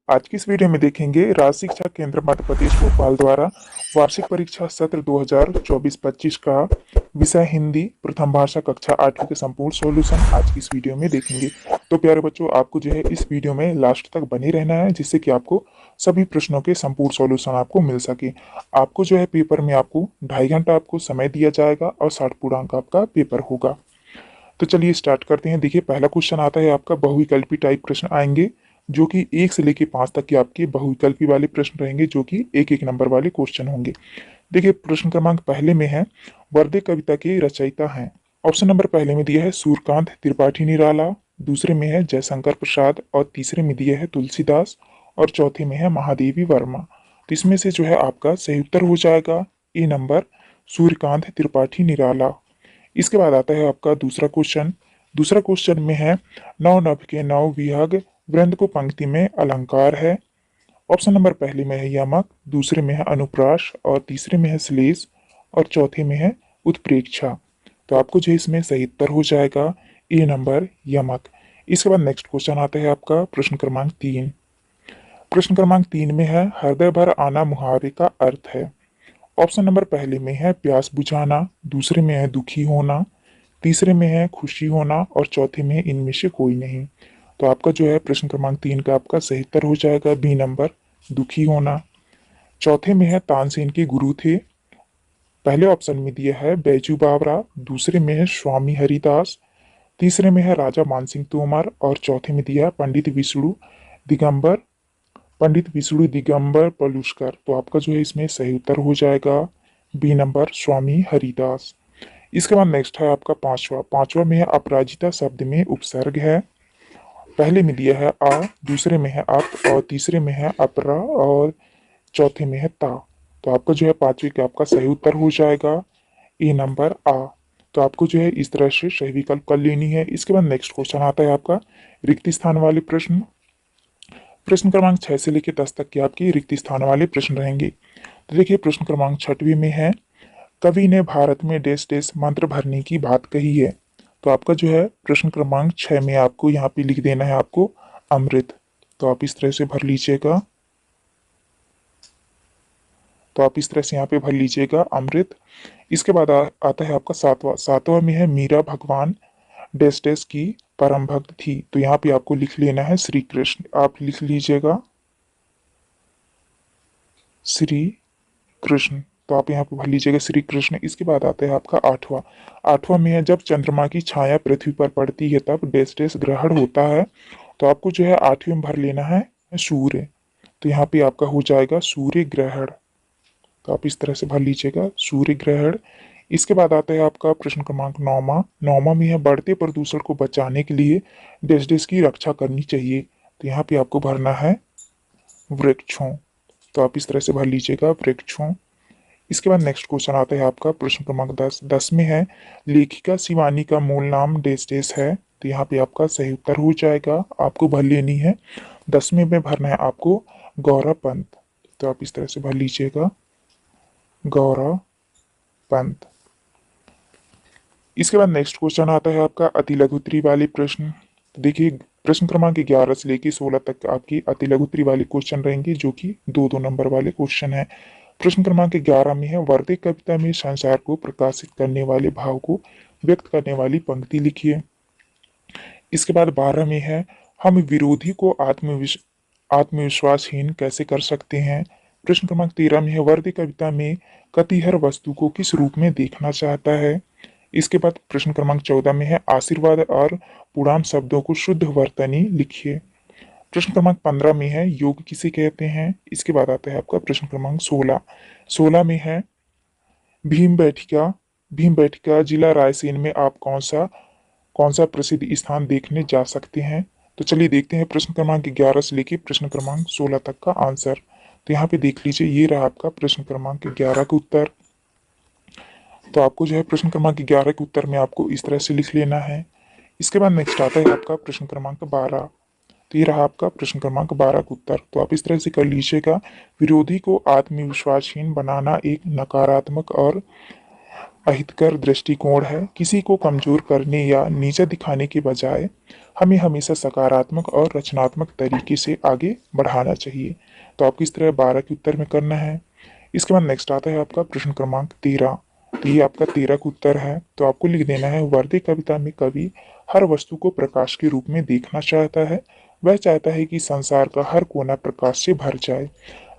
आज की इस वीडियो में देखेंगे राज्य शिक्षा केंद्र मध्य प्रदेश भोपाल द्वारा वार्षिक परीक्षा सत्र 2024-25 का विषय हिंदी प्रथम भाषा कक्षा 8वीं के संपूर्ण सॉल्यूशन आज की इस वीडियो में देखेंगे। तो प्यारे बच्चों, आपको जो है इस वीडियो में लास्ट तक बने रहना है, जिससे कि आपको सभी प्रश्नों के संपूर्ण सॉल्यूशन आपको मिल सके। आपको जो है पेपर में आपको 2.5 घंटा आपको समय दिया जाएगा और 60 पूर्णांक आपका पेपर होगा। तो चलिए स्टार्ट करते हैं। देखिए, पहला क्वेश्चन आता है आपका बहुविकल्पी टाइप प्रश्न आएंगे, जो कि 1 से लेकर 5 तक के आपके बहुविकल्पी वाले प्रश्न रहेंगे, जो कि एक एक नंबर वाले क्वेश्चन होंगे। देखिए, प्रश्न क्रमांक पहले में है, वर्दे कविता के रचयिता हैं। ऑप्शन नंबर पहले में दिया है सूर्यकांत त्रिपाठी निराला, दूसरे में है जयशंकर प्रसाद और तीसरे में दिया है तुलसीदास और चौथे में है महादेवी वर्मा। तो इसमें से जो है आपका सही उत्तर हो जाएगा ए नंबर, सूर्यकांत त्रिपाठी निराला। इसके बाद आता है आपका दूसरा क्वेश्चन। दूसरा क्वेश्चन में है, नौ नभ के नौ विहग वृंद को पंक्ति में अलंकार है। ऑप्शन नंबर पहले में है यमक, दूसरे में है अनुप्रास और तीसरे में है श्लेष और चौथे में है उत्प्रेक्षा। तो आपको जो इसमें सही उत्तर हो जाएगा ए नंबर यमक। इसके बाद नेक्स्ट क्वेश्चन आता है आपका प्रश्न क्रमांक 3। प्रश्न क्रमांक 3 में है, हृदय भर आना मुहावरे का अर्थ है। ऑप्शन नंबर पहले में है प्यास बुझाना, दूसरे में है दुखी होना, तीसरे में है खुशी होना और चौथे में है इनमें से कोई नहीं। तो आपका जो है प्रश्न क्रमांक 3 का आपका सही उत्तर हो जाएगा बी नंबर, दुखी होना। चौथे में है तानसेन के गुरु थे। पहले ऑप्शन में दिया है बैजू बावरा, दूसरे में है स्वामी हरिदास, तीसरे में है राजा मानसिंह तोमर और चौथे में दिया है दिगंबर पंडित विष्णु दिगंबर पलुस्कर। तो आपका जो है इसमें सही उत्तर हो जाएगा बी नंबर, स्वामी हरिदास। इसके बाद नेक्स्ट है आपका पांचवा में है अपराजिता शब्द में उपसर्ग है। पहले में दिया है आ, दूसरे में है अप और तीसरे में है अपरा और चौथे में है ता। तो आपका जो है पांचवी का आपका सही उत्तर हो जाएगा ए नंबर आ। तो आपको जो है इस तरह से सही विकल्प कर लेनी है। इसके बाद नेक्स्ट क्वेश्चन आता है आपका रिक्त स्थान वाले प्रश्न। प्रश्न क्रमांक 6 से लेकर 10 तक के आपके रिक्त स्थान वाले प्रश्न रहेंगे। तो देखिए, प्रश्न क्रमांक 6वीं में है, कवि ने भारत में डैश डैश मंत्र भरने की बात कही है। तो आपका जो है प्रश्न क्रमांक 6 में आपको यहाँ पे लिख देना है आपको अमृत। तो आप इस तरह से भर लीजिएगा। तो आप इस तरह से यहाँ पे भर लीजिएगा अमृत। इसके बाद आता है आपका सातवां में है, मीरा भगवान डैश डैश की परम भक्त थी। तो यहाँ पे आपको लिख लेना है श्री कृष्ण। आप लिख लीजिएगा श्री कृष्ण। तो आप यहाँ पे भर लीजिएगा श्री कृष्ण। इसके बाद आता है आपका आठवां में है, जब चंद्रमा की छाया पृथ्वी पर पड़ती है तब डैश डैश ग्रहण होता है। तो आपको जो है 8वें में भर लेना है सूर्य। तो यहाँ पे आपका हो जाएगा सूर्य ग्रहण। तो आप इस तरह से भर लीजिएगा सूर्य ग्रहण। इसके बाद आता है आपका प्रश्न क्रमांक 9वां में है, बढ़ते प्रदूषण को बचाने के लिए डैश डैश की रक्षा करनी चाहिए। तो यहाँ पे आपको भरना है वृक्षों। तो आप इस तरह से भर लीजिएगा वृक्षों। इसके बाद नेक्स्ट क्वेश्चन आता है आपका प्रश्न क्रमांक 10 में है, लेखिका शिवानी का मूल नाम डैश डैश है। तो यहाँ पे आपका सही उत्तर हो जाएगा, आपको भर लेनी है 10वें में भरना है आपको गौरव पंत। तो आप इस तरह से भर लीजिएगा गौरव पंत। इसके बाद नेक्स्ट क्वेश्चन आता है आपका अति लघु उत्तरी वाले प्रश्न। तो देखिए, प्रश्न क्रमांक 11 से लेकर 16 तक आपकी अति लघु उत्तरी वाले क्वेश्चन रहेंगे, जो कि 2-2 नंबर वाले क्वेश्चन है। प्रश्न क्रमांक 11 में है, वर्दे कविता में संसार को प्रकाशित करने वाले भाव को व्यक्त करने वाली पंक्ति लिखिए। इसके बाद 12 में है, हम विरोधी को आत्मविश्वासहीन कैसे कर सकते हैं। प्रश्न क्रमांक 13 में है, वर्दे कविता में कति हर वस्तु को किस रूप में देखना चाहता है। इसके बाद प्रश्न क्रमांक 14 में है, आशीर्वाद और पुराण शब्दों को शुद्ध वर्तनी लिखिए। प्रश्न क्रमांक 15 में है, योग किसे कहते हैं। इसके बाद आता है आपका प्रश्न क्रमांक 16 में है, भीम बैठिका जिला रायसेन में आप कौन सा प्रसिद्ध स्थान देखने जा सकते हैं। तो चलिए देखते हैं प्रश्न क्रमांक 11 से लेकर प्रश्न क्रमांक 16 तक का आंसर। तो यहाँ पे देख लीजिए, ये रहा आपका प्रश्न क्रमांक 11 का उत्तर। तो आपको जो है प्रश्न क्रमांक 11 के उत्तर में आपको इस तरह से लिख लेना है। इसके बाद नेक्स्ट आता है आपका प्रश्न क्रमांक 12। तो ये रहा आपका प्रश्न क्रमांक 12 का उत्तर। तो आप इस तरह से कर लीजिएगा, विरोधी को आत्मविश्वासहीन बनाना एक नकारात्मक और अहितकर दृष्टिकोण है। किसी को कमजोर करने या नीचा दिखाने के बजाय हमें हमेशा सकारात्मक और रचनात्मक तरीके से आगे बढ़ाना चाहिए। तो आपको इस तरह 12 के उत्तर में करना है। इसके बाद नेक्स्ट आता है आपका प्रश्न क्रमांक 13। तो ये आपका 13 का उत्तर है। तो आपको लिख देना है, वर्दी कविता में कवि हर वस्तु को प्रकाश के रूप में देखना चाहता है। वह चाहता है कि संसार का हर कोना प्रकाश से भर जाए,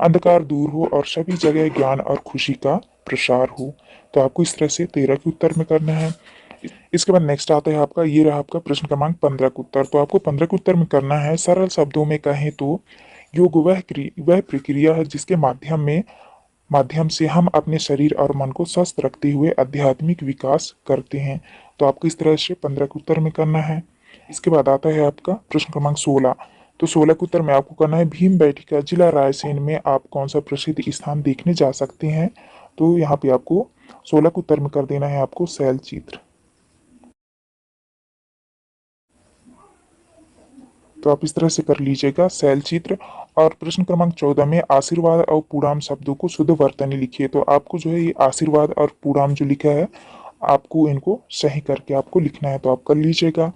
अंधकार दूर हो और सभी जगह ज्ञान और खुशी का प्रसार हो। तो आपको इस तरह से 13 के उत्तर में करना है। इसके बाद नेक्स्ट आता है आपका, ये रहा आपका प्रश्न क्रमांक 15 का उत्तर। तो आपको 15 के उत्तर में करना है, सरल शब्दों में कहें तो योग वह प्रक्रिया है जिसके माध्यम से हम अपने शरीर और मन को स्वस्थ रखते हुए आध्यात्मिक विकास करते हैं। तो आपको इस तरह से 15 के उत्तर में करना है। इसके बाद आता है आपका प्रश्न क्रमांक 16। तो 16 के उत्तर में आपको करना है, भीम बैठिका जिला रायसेन में आप कौन सा प्रसिद्ध स्थान देखने जा सकते हैं। तो यहाँ पे आपको 16 के उत्तर में कर देना है आपको शैल चित्र। तो आप इस तरह से कर लीजिएगा शैल चित्र। और प्रश्न क्रमांक 14 में आशीर्वाद और पूर्णाम शब्दों को शुद्ध वर्तनी लिखिए। तो आपको जो है ये आशीर्वाद और पूर्णाम जो लिखा है, आपको इनको सही करके आपको लिखना है। तो आप कर लीजिएगा।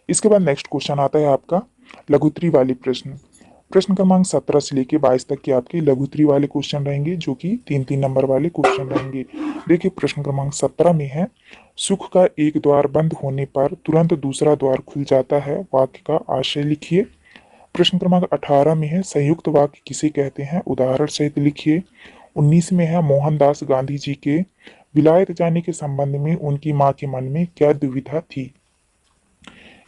इसके बाद नेक्स्ट क्वेश्चन आता है आपका लघुत्री वाले प्रश्न। प्रश्न क्रमांक 17 से लेके 22 तक के आपके लघुत्री वाले क्वेश्चन रहेंगे, जो कि 3-3 नंबर वाले क्वेश्चन रहेंगे। देखिए प्रश्न क्रमांक 17 में है, सुख का एक द्वार बंद होने पर तुरंत दूसरा द्वार खुल जाता है, वाक्य का आशय लिखिए। प्रश्न क्रमांक 18 में है, संयुक्त वाक्य किसे कहते हैं, उदाहरण सहित लिखिए। 19 में है, मोहनदास गांधी जी के विलायत जाने के संबंध में उनकी मां के मन में क्या दुविधा थी।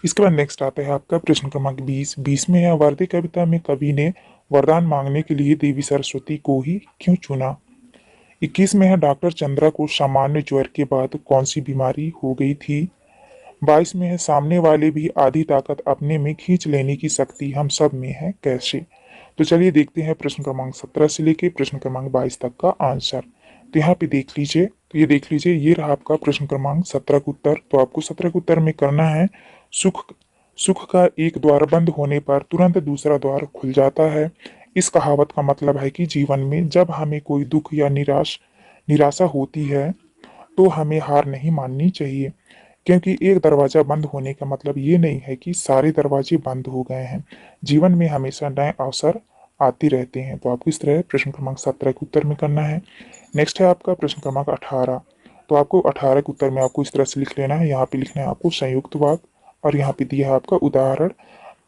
इसके बाद नेक्स्ट आता है आपका प्रश्न क्रमांक 20 में है, वर्दी कविता में कवि ने वरदान मांगने के लिए देवी सरस्वती को ही क्यों चुना। 21 में है, डॉक्टर चंद्रा को सामान्य ज्वर के बाद कौन सी बीमारी हो गई थी। 22 में है, सामने वाले भी आधी ताकत अपने में खींच लेने की शक्ति हम सब में है, कैसे। तो चलिए देखते हैं प्रश्न क्रमांक 17 से लेके प्रश्न क्रमांक 22 तक का आंसर। तो यहाँ पे देख लीजिए, तो ये देख लीजिए, ये रहा आपका प्रश्न क्रमांक 17 का उत्तर। तो आपको 17 के उत्तर में करना है, सुख सुख का एक द्वार बंद होने पर तुरंत दूसरा द्वार खुल जाता है। इस कहावत का मतलब है कि जीवन में जब हमें कोई दुख या निराशा होती है तो हमें हार नहीं माननी चाहिए, क्योंकि एक दरवाजा बंद होने का मतलब ये नहीं है कि सारे दरवाजे बंद हो गए हैं। जीवन में हमेशा नए अवसर आते रहते हैं। तो आपको इस तरह प्रश्न क्रमांक 17 के उत्तर में करना है। नेक्स्ट है आपका प्रश्न क्रमांक 18। तो आपको 18 के उत्तर में आपको इस तरह से लिख लेना है, यहाँ पे लिखना है आपको संयुक्त वाक्य, और यहाँ पे दिया है आपका उदाहरण,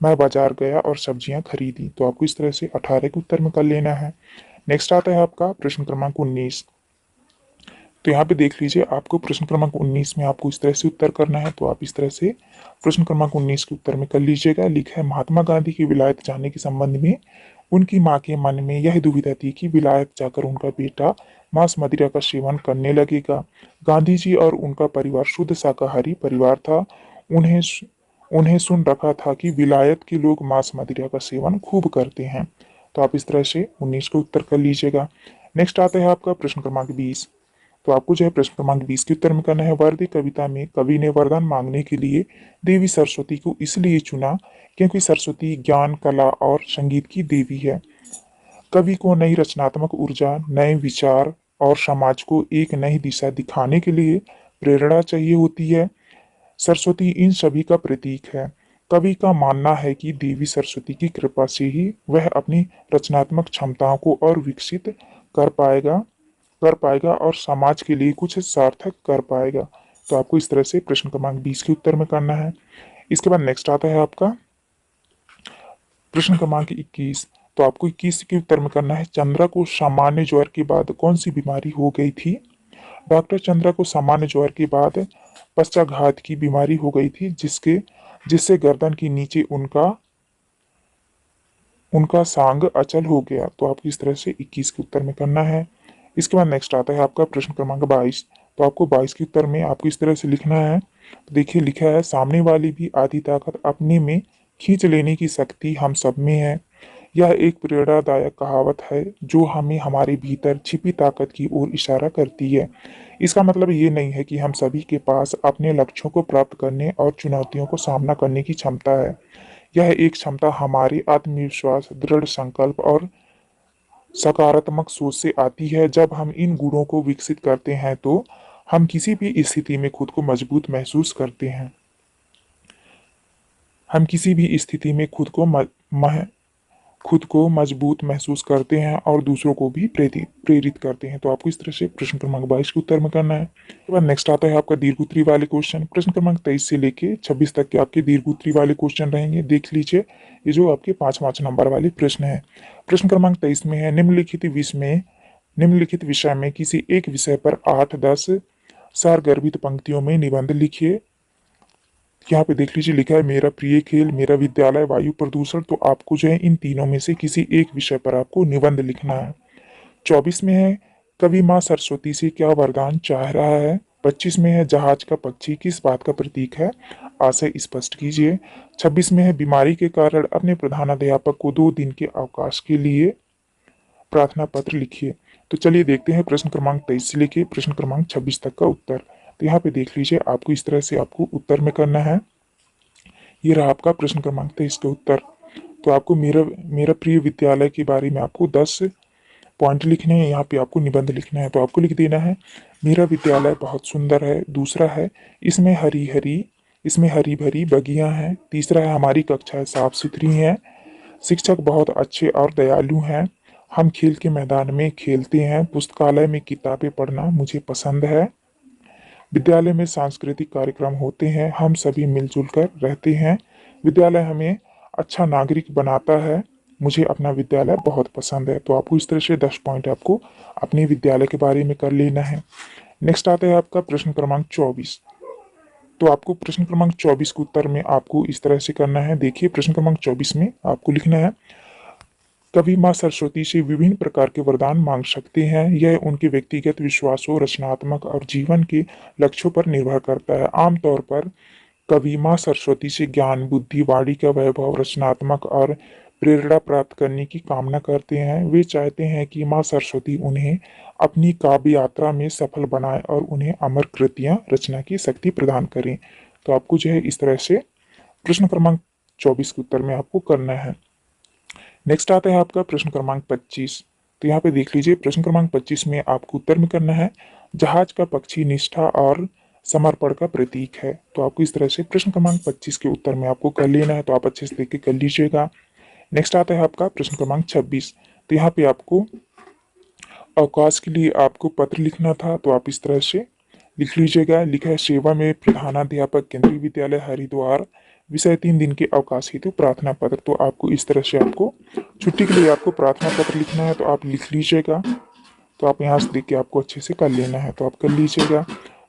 मैं बाजार गया और सब्जियां खरीदी। तो आपको इस तरह से 18 के उत्तर में कर लेना है। नेक्स्ट आता है आपका प्रश्न क्रमांक 19। तो यहाँ पे देख लीजिए, आपको प्रश्न क्रमांक 19 में आपको इस तरह से उत्तर करना है। तो आप इस तरह से प्रश्न क्रमांक 19 के उत्तर में कर लीजिएगा। लिखा है, महात्मा गांधी की विलायत जाने के संबंध में उनकी मां के मन में यह दुविधा थी कि विलायत जाकर उनका बेटा मांस मदिरा का सेवन करने लगेगा। गांधी जी और उनका परिवार शुद्ध शाकाहारी परिवार था। उन्हें उन्हें सुन रखा था कि विलायत के लोग मांस मदिरा का सेवन खूब करते हैं। तो आप इस तरह से 19 का उत्तर कर लीजिएगा। नेक्स्ट आता है आपका प्रश्न क्रमांक 20। तो आपको जो है प्रश्न क्रमांक 20 के उत्तर में करना है, वर्दी कविता में कवि ने वरदान मांगने के लिए देवी सरस्वती को इसलिए चुना क्योंकि सरस्वती ज्ञान, कला और संगीत की देवी है। कवि को नई रचनात्मक ऊर्जा, नए विचार और समाज को एक नई दिशा दिखाने के लिए प्रेरणा चाहिए होती है। सरस्वती इन सभी का प्रतीक है। कवि का मानना है कि देवी सरस्वती की कृपा से ही वह अपनी रचनात्मक क्षमताओं को और विकसित कर पाएगा कर पाएगा और समाज के लिए कुछ सार्थक कर पाएगा। तो आपको इस तरह से प्रश्न क्रमांक 20 के उत्तर में करना है। इसके बाद नेक्स्ट आता है आपका प्रश्न क्रमांक 21। तो आपको 21 के उत्तर में करना है, चंद्रा को सामान्य ज्वर के बाद कौन सी बीमारी हो गई थी। डॉक्टर चंद्रा को सामान्य ज्वर के बाद पश्चाघात की बीमारी हो गई थी, जिससे गर्दन के नीचे उनका उनका सांग अचल हो गया। तो आपको इस तरह से 21 के उत्तर में करना है। इसके बाद नेक्स्ट आता है आपका प्रश्न क्रमांक 22। तो आपको 22 के उत्तर में आपको इस तरह से लिखना है। तो देखिए लिखा है, सामने वाली भी आधी ताकत अपने में खींच लेने की शक्ति हम सब में है। यह एक प्रेरणादायक कहावत है जो हमें हमारे भीतर छिपी ताकत की ओर इशारा करती है। इसका मतलब ये नहीं है कि हम सभी के पास अपने लक्ष्यों को प्राप्त करने और चुनौतियों को सामना करने की क्षमता है। यह एक क्षमता हमारे आत्मविश्वास, दृढ़ संकल्प और सकारात्मक सोच से आती है। जब हम इन गुणों को विकसित करते हैं तो हम किसी भी स्थिति में खुद को मजबूत महसूस करते हैं। हम किसी भी स्थिति में खुद को मजबूत महसूस करते हैं और दूसरों को भी प्रेरित करते हैं। तो आपको इस तरह से प्रश्न क्रमांक 22 के उत्तर में करना है। उसके बाद नेक्स्ट आता है आपका दीर्घ उत्तरी वाले क्वेश्चन। प्रश्न क्रमांक 23 से लेके 26 तक के आपके दीर्घ उत्तरी वाले क्वेश्चन रहेंगे। देख लीजिए, ये जो आपके 5 नंबर वाले प्रश्न है। प्रश्न क्रमांक 23 में है, निम्नलिखित विषय में किसी एक विषय पर 8-10 सारगर्भित पंक्तियों में निबंध लिखिए। यहाँ पे देख लीजिए, लिखा है मेरा प्रिय खेल, मेरा विद्यालय, वायु प्रदूषण। तो आपको जो है इन तीनों में से किसी एक विषय पर आपको निबंध लिखना है। 24 में है, कवि माँ सरस्वती से क्या वरदान चाह रहा है। 25 में है, जहाज का पक्षी किस बात का प्रतीक है, आशय स्पष्ट कीजिए। 26 में है, बीमारी के कारण अपने प्रधानाध्यापक को 2 दिन के अवकाश के लिए प्रार्थना पत्र लिखिए। तो चलिए देखते हैं प्रश्न क्रमांक 23 से लेके प्रश्न क्रमांक 26 तक का उत्तर। तो यहाँ पे देख लीजिए, आपको इस तरह से आपको उत्तर में करना है। ये रहा आपका प्रश्न क्रमांक 23 का उत्तर। तो आपको मेरा प्रिय विद्यालय के बारे में आपको 10 पॉइंट लिखने हैं। यहाँ पे आपको निबंध लिखना है। तो आपको लिख देना है, मेरा विद्यालय बहुत सुंदर है। दूसरा है, इसमें हरी भरी बगियां हैं। तीसरा है, हमारी कक्षाएं साफ सुथरी हैं। शिक्षक बहुत अच्छे और दयालु हैं। हम खेल के मैदान में खेलते हैं। पुस्तकालय में किताबें पढ़ना मुझे पसंद है। विद्यालय में सांस्कृतिक कार्यक्रम होते हैं। हम सभी मिलजुल कर रहते हैं। विद्यालय हमें अच्छा नागरिक बनाता है। मुझे अपना विद्यालय बहुत पसंद है। तो आपको इस तरह से 10 पॉइंट आपको अपने विद्यालय के बारे में कर लेना है। नेक्स्ट आता है आपका प्रश्न क्रमांक 24। तो आपको प्रश्न क्रमांक 24 के उत्तर में आपको इस तरह से करना है। देखिए, प्रश्न क्रमांक 24 में आपको लिखना है, कवि माँ सरस्वती से विभिन्न प्रकार के वरदान मांग सकते हैं। यह उनके व्यक्तिगत विश्वासों, रचनात्मक और जीवन के लक्ष्यों पर निर्भर करता है। आमतौर पर कवि माँ सरस्वती से ज्ञान, बुद्धि, वाणी का वैभव, रचनात्मक और प्रेरणा प्राप्त करने की कामना करते हैं। वे चाहते हैं कि माँ सरस्वती उन्हें अपनी काव्य यात्रा में सफल बनाए और उन्हें अमर कृतियां रचना की शक्ति प्रदान करें। तो आपको जो है इस तरह से प्रश्न क्रमांक 24 के उत्तर में आपको करना है। नेक्स्ट आता है आपका प्रश्न क्रमांक 25। तो यहाँ पे देख लीजिए, प्रश्न क्रमांक 25 में आपको उत्तर में करना है, जहाज का पक्षी निष्ठा और समर्पण का प्रतीक है। तो आपको इस तरह से प्रश्न क्रमांक 25 के उत्तर में आपको कर लेना है। तो आप अच्छे से देख के कर लीजिएगा। नेक्स्ट आता है आपका प्रश्न क्रमांक 26। तो यहाँ पे आपको अवकाश के लिए आपको पत्र लिखना था। तो आप इस तरह से लिख लीजिएगा। लिखा है, सेवा में प्रधानाध्यापक, केंद्रीय विद्यालय हरिद्वार, विषय 3 दिन के अवकाश हेतु प्रार्थना पत्र। तो आपको इस तरह से आपको छुट्टी के लिए आपको प्रार्थना पत्र लिखना है। तो आप लिख लीजिएगा। तो आप यहाँ से देख के आपको अच्छे से कर लेना है। तो आप कर लीजिएगा।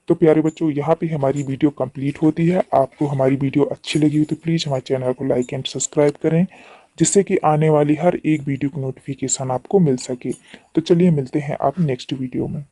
तो प्यारे बच्चों, यहाँ पे हमारी वीडियो कंप्लीट होती है। आपको हमारी वीडियो अच्छी लगी हो तो प्लीज़ हमारे चैनल को लाइक एंड सब्सक्राइब करें, जिससे कि आने वाली हर एक वीडियो की नोटिफिकेशन आपको मिल सके। तो चलिए मिलते हैं आप नेक्स्ट वीडियो में।